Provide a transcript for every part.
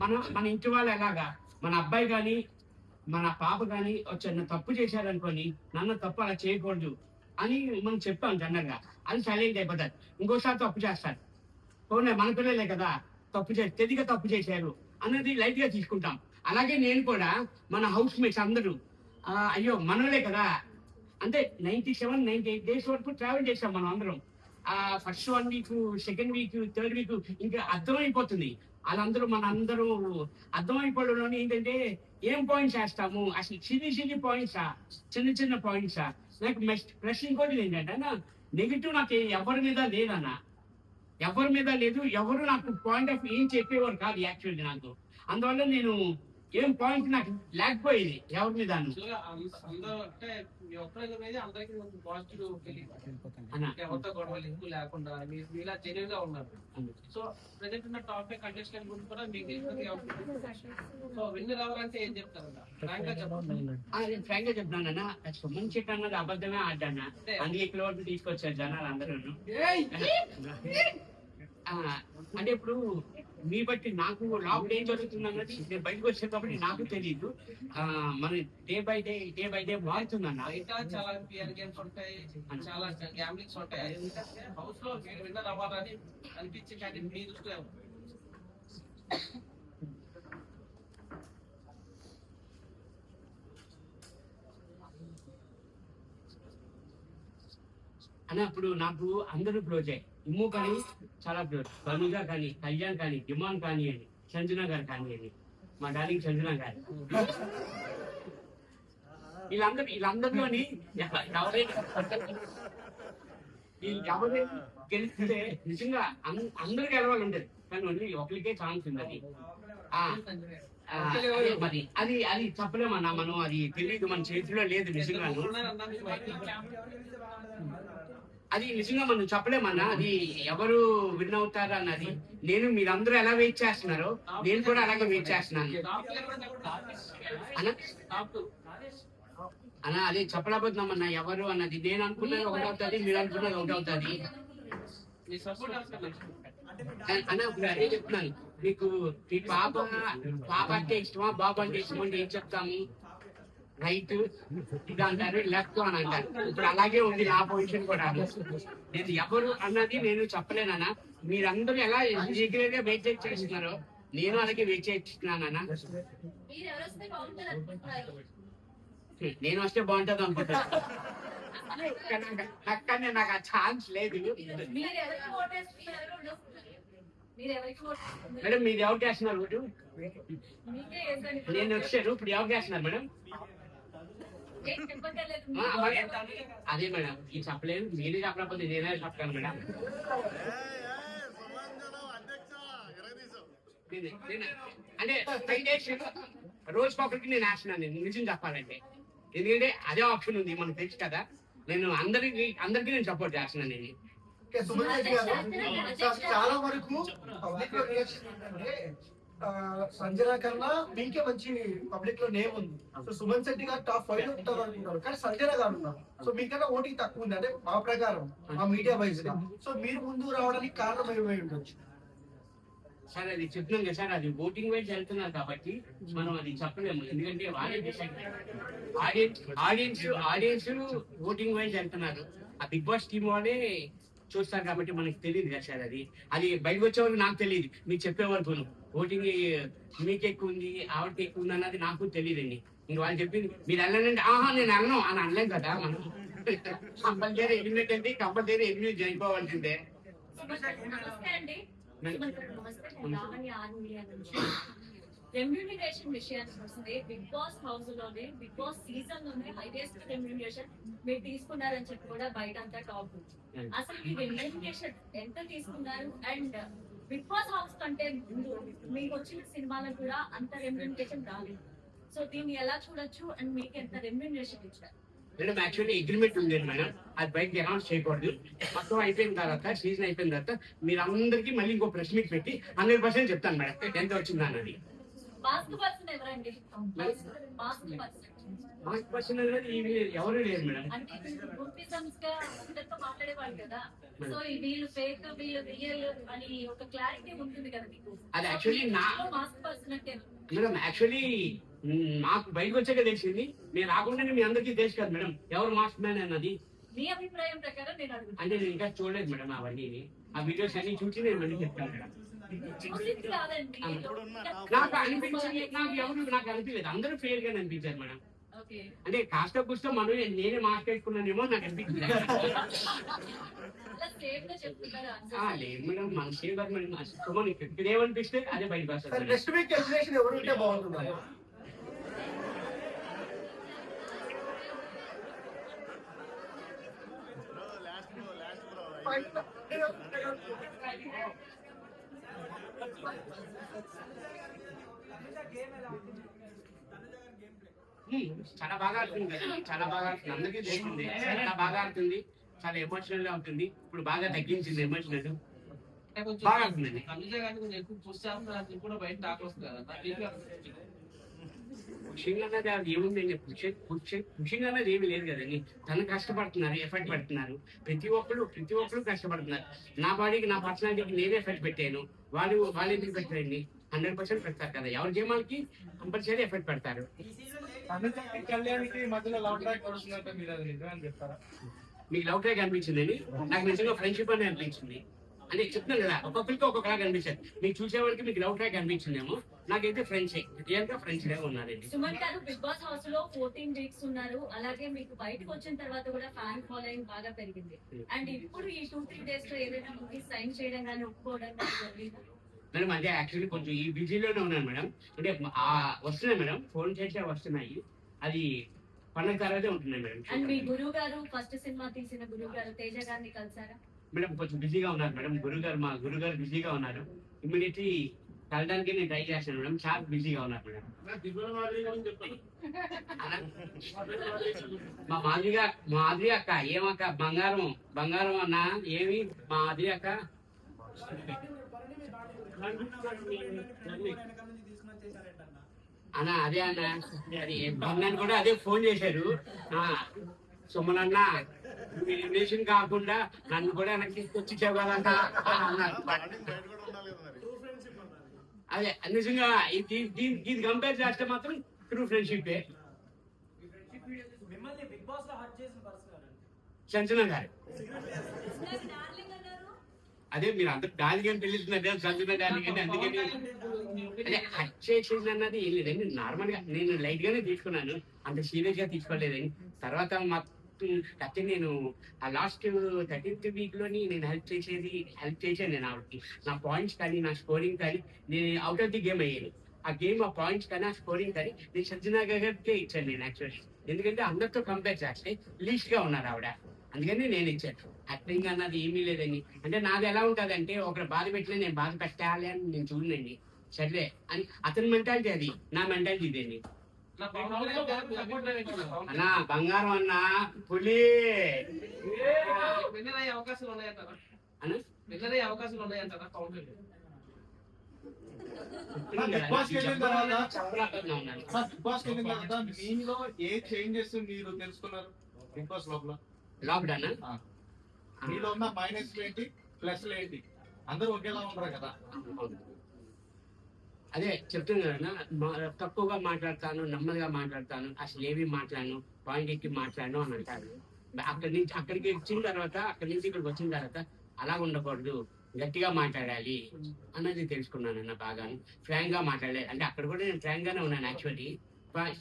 మన మన ఇంటి వాళ్ళు ఎలాగా మన అబ్బాయి కానీ మన పాప కానీ చిన్న తప్పు చేశారనుకోని నాన్న తప్పు అలా చేయకూడదు అని మనం చెప్తాం జనరల్గా. అది సైలెంట్ అయిపోతారు. ఇంకోసారి తప్పు చేస్తారు. పోనీ మన పిల్లలే కదా తప్పు తెలియక తప్పు చేశారు అన్నది లైట్ గా తీసుకుంటాం. అలాగే నేను కూడా మన హౌస్ మేట్స్ అందరూ అయ్యో మనోలే కదా అంటే 97-98 డేస్ వరకు ట్రావెల్ చేస్తాం మనం అందరం. First 1 week, second week, third week ఇంకా అర్థమైపోతుంది. వాళ్ళందరూ మన అందరూ అర్థమైపోవడంలో ఏంటంటే ఏం పాయింట్స్ వేస్తాము అసలు చిన్ని పాయింట్సా, చిన్న పాయింట్సా. నాకు ప్రశ్న ఇంకోటి ఏంటంటే నెగిటివ్ నాకు ఎవరి మీద లేదన్నా, ఎవరి మీద లేదు. ఎవరు నాకు పాయింట్ ఆఫ్ ఏం చెప్పేవారు కాదు యాక్చువల్లీ నాకు. అందువల్ల నేను ఏం పాయింట్ నాకు లేకపోయేది ఎవరి మీద. లేకుండా ఇలా జెన్యూన్ గా ఉన్నారు. సో ప్రెజెంట్ ఉన్న టాపిక్ కంటెస్టెంట్ గురించి కూడా మీకు సో విన్నర్ అవ్వాలంటే ఏం చెప్తారన్నా? ఫ్రాంక్ గా చెప్తానన్నా సుమన్ చెట్టు అన్నది అబద్ధమే ఆడ్డానా. అందుకే ఇక్కడ వరకు తీసుకొచ్చారు జనాలు అందరూ. అంటే ఇప్పుడు మీ బట్టి నాకు లాక్ ఏం జరుగుతుంది అన్నది నేను బయటకు వచ్చేటప్పుడు నాకు తెలియదు. మన డే బై డే మారుతుందన్న. చాలా పిఆర్ గేమ్స్ ఉంటాయి, చాలా గ్యాంబ్లింగ్స్ ఉంటాయి. హౌస్ లో విన్నర్ అవ్వాలని అనిపించే క్యాండిడేట్ మీ దృష్టిలో అని అప్పుడు నాకు అందరూ క్లోజే. ఇమ్ము కానీ చాలా క్లోజ్, తనుజ కానీ, కళ్యాణ్ కానీ, డిమాన్ కానివ్వండి, సంజన గారు కానివ్వండి, మా డార్లింగ్ సంజన గారు, వీళ్ళందరిలోని ఎవరైనా గెలిస్తే నిజంగా అందరూ గెలవాలి ఉంటుంది, కానీ ఓన్లీ ఒకరికే ఛాన్స్ ఉంది. మరి అది చెప్పలేమన్నా మనం, అది తెలియదు, మన చేతిలో లేదు నిజంగా. అది నిజంగా మనం చెప్పలేమన్నా అది ఎవరు విన్ అవుతారు అన్నది. నేను మీరందరూ ఎలా వెయిట్ చేస్తున్నారో నేను కూడా అలాగే వెయిట్ చేస్తున్నాను అన్నా. అదే చెప్పలేకపోతున్నామన్నా ఎవరు అన్నది. నేను అనుకున్నది ఒకటి అవుతుంది, మీరు అనుకున్నది ఒకటి అవుతుంది అన్న. ఇప్పుడు అదే చెప్తున్నాను మీకు, మీ పాప అంటే ఇష్టమా, బాబు అంటే ఇష్టమా అంటే ఏం చెప్తాము? రైట్ ఇది అంటారు, లెఫ్ట్ అని అంటారు. ఇప్పుడు అలాగే ఉంది నా పొజిషన్ కూడా. నేను ఎవరు అన్నది నేను చెప్పలేనన్నా. మీరందరూ ఎలా ఈగర్గా వెయిట్ చేస్తున్నారో నేను అలాగే వెయిట్ చేస్తున్నానన్నా. నేను వస్తే బాగుంటుంది అనుకుంటాను, కానీ నాకు ఆ ఛాన్స్ లేదు. మేడం మీరు ఎవరు చేస్తున్నారు ఓటు? నేను వచ్చాను, ఇప్పుడు ఎవరు చేస్తున్నారు మేడం? అదే మేడం, ఇది చెప్పలేదు, మీరే చెప్పలేకపోతే నేనే చెప్తాను మేడం. అంటే 5 days రోజుకొకరికి నేను వేస్తున్నాను, నేను నిజం చెప్పాలంటే. ఎందుకంటే అదే ఆప్షన్ ఉంది, మనకు తెలుసు కదా. నేను అందరికి నేను సపోర్ట్ చేస్తున్నాను. నేను చాలా వరకు సంజన కన్నా మీకే మంచి పబ్లిక్ లో నేమ్ ఉంది. సో సుమన్ శెట్టి గారు టాప్ 5 లో ఉంటారు అనుకుంటారు, కానీ సంజన గారు ఉన్నారు. సో మీకన్నా ఓటింగ్ తక్కువ ఉంది అంటే మా ప్రకారం, మా మీడియా వైజ్. సో మీరు ముందు రావడానికి కారణం ఏమై ఉండొచ్చు సార్? అది చెప్తున్నాం కదా సార్, అది ఓటింగ్ వైజ్ వెళ్తున్నారు కాబట్టి మనం అది చెప్పలేము. ఎందుకంటే వాళ్ళే ఆడియన్స్ ఓటింగ్ వైజ్ వెళ్తున్నారు. ఆ బిగ్ బాస్ టీమ్ వాళ్ళే చూస్తారు కాబట్టి మనకి తెలియదు కదా సార్. అది బయటకు వచ్చేవాళ్ళు నాకు తెలియదు, మీకు చెప్పేవరకు ఓటింగ్ మీకు ఎక్కువ ఉంది, ఆవిడకి ఎక్కువ ఉంది అన్నది నాకు తెలియదండి. ఇంక వాళ్ళు చెప్పింది మీరు వెళ్ళనండి, నేను వెళ్ళను అని అనలేం కదా. మనం కంపల్సరీ ఎలిమినేట్ అంటే కంపల్సరీ ఎలిమినేట్ అయిపోవాల్సిందే. రెమ్యూనరేషన్ విషయానికి వస్తే బిగ్ బాస్ హౌస్ లోనే, బిగ్ బాస్ సీజన్ లోనే హైయెస్ట్ రెమ్యూనరేషన్ మీరు తీసుకున్నారని చెప్పి కూడా బయట అంతా టాప్. అసలు ఈ రెమ్యూనరేషన్ ఎంత తీసుకున్నారు? అండ్ బిగ్ బాస్ హౌస్ కంటే ముందు మీకు వచ్చిన సినిమాలకు కూడా అంత రెమ్యూనరేషన్ రాలేదు. సో దీన్ని ఎలా చూడొచ్చు? అండ్ మీకు ఎంత రెమ్యూనరేషన్ ఇచ్చారు? మేడం యాక్చువల్లీ అగ్రిమెంట్ ఉంది మేడం, అది బయటకి అనౌన్స్ చేయకూడదు. మొత్తం అయిపోయిన తర్వాత, సీజన్ అయిపోయిన తర్వాత మీరు అందరికీ మళ్ళీ ఇంకో ప్రెస్ మీట్ పెట్టి 100% చెప్తాను మేడం ఎంత వచ్చిందా అన్నది. మాస్క్ పర్సన్ ఎవరండి? మాస్క్ పర్సన్ మాస్క్ పర్సన్ అనేది ఎవరు లేరు మేడం. అంటే గ్రూపిజమ్స్ గా అందరితో మాట్లాడేవాళ్ళు కదా, సో వీళ్ళు ఫేక్ వీళ్ళు రియల్ అని ఒక క్లారిటీ ఉంటుంది కదా మీకు. అది యాక్చువల్లీ మాస్క్ పర్సన్ అంటే మేడం యాక్చువల్లీ మాకు బయటకు వచ్చాక తెలిసింది. నేను రాకుండానే మీ అందరికీ తెలుసు కదా మేడం ఎవరు మాస్క్ మ్యాన్ అన్నది. మీ అభిప్రాయం ప్రకారం నేను అడుగుతాను. అంటే నేను ఇంకా చూడలేదు మేడం అవన్నీ. ఆ వీడియోస్ అన్ని చూసి నేను మళ్ళీ చెప్తాను మేడం. చూసింది కాదండి. నాకు అనిపించింది, నాకు అనిపించలేదు. అందరూ ఫెయిర్ గానే అనిపించారు మేడం. ఓకే, అంటే కాస్త కూస్తో నేనే మాస్క్ వేసుకున్నానేమో నాకు అనిపించింది. అలా సేఫ్ గా చెప్తున్నారా? లేదు మేడం, మన సేవ్ కాదు మేడం. సుమన్ ఇక్కడ ఏమనిపిస్తే అదే బయటకు వస్తుంది. నెక్స్ట్ వీక్ ఎలిమినేషన్ ఎవరు ఉంటే బాగుంటుంది? చాలా బాగా ఆడుతుంది కదా, చాలా బాగా ఆడుతుంది. అందరికీ తెలిసింది చాలా బాగా ఆడుతుంది. చాలా ఎమోషనల్ గా ఉంటుంది. ఇప్పుడు బాగా తగ్గించింది ఎమోషనల్. బాగా ఆడుతుంది. అందుకే కానీ కొంచెం ఎక్కువ పుష్ చేస్తున్నారు కూడా బయట టాక్ వస్తుంది కదా. పుషింగ్ అన్నది అది ఏముందండి? పుషింగ్ అన్నది ఏమి లేదు కదండి. తను కష్టపడుతున్నారు, ఎఫర్ట్ పెడుతున్నారు. ప్రతి ఒక్కరు కష్టపడుతున్నారు. నా బాడీకి, నా పర్సనాలిటీకి నేనే ఎఫర్ట్ పెట్టాను. వాళ్ళు ఎందుకు పెట్టారండి? 100% పెడతారు కదా. ఎవరి గేమాలకి కంపల్సరీ ఎఫర్ట్ పెడతారు. కళ్యాణ్కి మధ్యలో లవ్ ట్రాక్ నడుస్తుందంటే మీరు అది నిజమని చెప్తారా? మీకు లవ్ ట్రాక్ అనిపించిందని నాకు నిజంగా ఫ్రెండ్షిప్ అని అనిపించింది. అంటే చెప్తున్నాను కదా, ఒక్కొక్కరికి ఒక్కొక్కలాగా అనిపించారు. మీకు చూసేవాడికి మీకు లవ్ ట్రాక్ అనిపించిందేమో, నాకైతే ఫ్రెండ్స్ రియల్ గా ఫ్రెండ్స్ గా ఉన్నారండి. సుమన్ గారు బిగ్ బాస్ హౌస్ లో 14 వీక్స్ ఉన్నారు. అలాగే మీకు బయటకు వచ్చిన తర్వాత కూడా ఫ్యాన్ ఫాలోయింగ్ బాగా పెరిగింది. అండ్ ఇప్పుడు ఈ 2-3 డేస్ లో ఏదైనా మూవీ సైన్ చేయడం కానీ ఒప్పుకోవడం కానీ జరిగిందా? మేడం అంటే యాక్చువల్లీ కొంచెం ఈ బిజీలోనే ఉన్నాను మేడం. అంటే వస్తున్నాయి మేడం, ఫోన్ చేస్తే వస్తున్నాయి. అది పండుగ తర్వాతే ఉంటున్నాయి మేడం. అండ్ మీ గురువు గారు ఫస్ట్ సినిమా తీసిన గురువు గారు తేజ గారిని కలిసారా? మేడం కొంచెం బిజీగా ఉన్నారు మేడం. మా గురుగారు బిజీగా ఉన్నారు. ఇమ్మీడియట్లీ కలడానికి నేను ట్రై చేస్తాను మేడం. చాలా బిజీగా ఉన్నారు మేడం. మా మాధురి అక్క ఏమక్క బంగారం అన్న ఏమి మాధురి అక్క అన్న అదే అన్న అది బంగాన్ని కూడా అదే ఫోన్ చేశారు. సుమనన్న రిలేషన్ కాకుండా నన్ను కూడా వెనక్కి తీసుకొచ్చి చెప్పాలన్నా అన్నారు. అదే నిజంగా ఇది కంపేర్ చేస్తే మాత్రం ట్రూ ఫ్రెండ్షిప్. సంచన గారు అదే మీరు అందరు డాలిగా పిలుస్తున్నారు. సంచన డాలిగా అందుకని అదే హట్ చేసేది అన్నది ఏం లేదండి. నార్మల్ గా నేను లైట్ గానే తీసుకున్నాను, అంత సీరియస్ గా తీసుకోలేదని. తర్వాత కాకపోతే నేను ఆ లాస్ట్ 13th వీక్ లోని నేను హెల్ప్ చేశాను నేను ఆవిడకి. నా పాయింట్స్ కానీ నా స్కోరింగ్ కానీ నేను అవుట్ ఆఫ్ ది గేమ్ అయ్యాను. ఆ పాయింట్స్ కానీ ఆ స్కోరింగ్ కానీ నేను సజ్జనా గారికే ఇచ్చాను నేను యాక్చువల్లీ. ఎందుకంటే అందరితో కంపేర్ చేస్తే లీస్ట్ గా ఉన్నారు ఆవిడ, అందుకని నేను ఇచ్చాను. యాక్టింగ్ అన్నది ఏమీ లేదండి. అంటే నాది ఎలా ఉంటుంది అంటే ఒకరు బాధ పెట్టినా నేను బాధ పెట్టాలి అని నేను చూడండి. సర్లే అని అతని మెంటాలిటీ, అది నా మెంటాలిటీ ఇదేండి. అన్నా బంగారం అన్నా పులి విన్నర్ అవకాశాలు ఉన్నాయంటారా? అన్నా విన్నర్ అవకాశాలు ఉన్నాయంటారా? కౌంటర్ మీలో ఏ చేంజెస్ మీరు తెలుసుకున్నారు బిగ్ బాస్ లోపల? లాక్డౌన్ మీలో ఉన్న మైనస్ ఏంటి, ప్లస్ ఏంటి? అందరూ ఒకేలా ఉంటారు కదా. అదే చెప్తున్నాను, తక్కువగా మాట్లాడతాను, నెమ్మదిగా మాట్లాడతాను, అసలు ఏమి మాట్లాడను, పాయింట్ ఎక్కి మాట్లాడను అని అంటారు. అక్కడికి వచ్చిన తర్వాత, అక్కడి నుంచి ఇక్కడికి వచ్చిన తర్వాత అలా ఉండకూడదు, గట్టిగా మాట్లాడాలి అన్నది తెలుసుకున్నాను అన్న. బాగా ఫ్రాంక్ గా మాట్లాడాలి. అంటే అక్కడ కూడా నేను ఫ్రాంక్ గానే ఉన్నాను actually.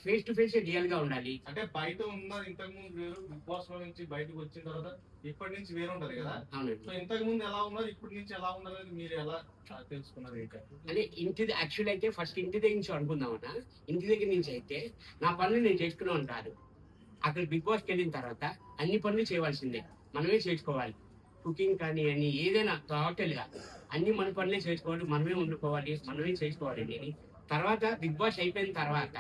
Face to face real గా ఉండాలి. అంటే బయట ఉన్న ఇంతకు ముందు వేరు, బిగ్ బాస్ లో నుంచి బయటకు వచ్చిన తర్వాత ఇప్పటి నుంచి వేరు ఉంటది కదా. సో ఇంతకు ముందు ఎలా ఉన్నారు, ఇప్పటి నుంచి ఎలా ఉండాలని మీరు ఎలా తెలుసుకున్నారు? అంటే ఇంటి యాక్చువల్ అయితే ఫస్ట్ ఇంటి దగ్గర నుంచి అనుకుందామన్నా. ఇంటి దగ్గర నుంచి అయితే నా పనులు నేను చేసుకునే ఉంటాను. అక్కడ బిగ్ బాస్కి వెళ్ళిన తర్వాత అన్ని పనులు చేయవలసిందే, మనమే చేసుకోవాలి. కుకింగ్ కానీ అని ఏదైనా టోటల్ గా అన్ని మన పనులే చేసుకోవాలి, మనమే వండుకోవాలి, మనమే చేసుకోవాలి. తర్వాత బిగ్ బాస్ అయిపోయిన తర్వాత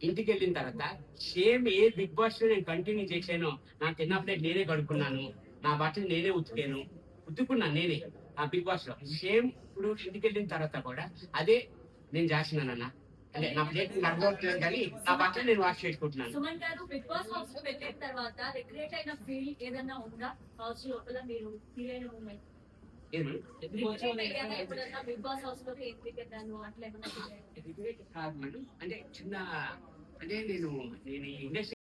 ఇంటికి వెళ్ళిన తర్వాత సేమ్ ఏ బిగ్ బాస్ లో నేను కంటిన్యూ చేశానో, నా తిన్నప్పుడే నేనే కడుక్కున్నాను, నా బట్టలు నేనే ఉతుకున్నాను నేనే ఆ బిగ్ బాస్ లో. సేమ్ ఇప్పుడు ఇంటికి వెళ్ళిన తర్వాత కూడా అదే నేను చేస్తున్నానన్న. అంటే నా ప్లేట్ అర్థమవుతుంది కానీ నా బట్టలు నేను వాష్ చేసుకుంటున్నాను. సుమన్ గారు బిగ్ బాస్ హౌస్ లో వెళ్ళిన తర్వాత రిగ్రెట్ అయిన ఫీల్ ఏదన్నా ఉందా హౌస్ లోపల మీరు ఫీల్ అయిన మూమెంట్? ఏమి? ఎప్పుడన్నా బిగ్ బాస్ హౌస్ లో ఎందుకు వెళ్ళాను అట్లా ఏమన్నా feel అయ్యారా? రిగ్రెట్ కాదు మేడం, అంటే చిన్న అంటే నేను ఇండస్ట్రీ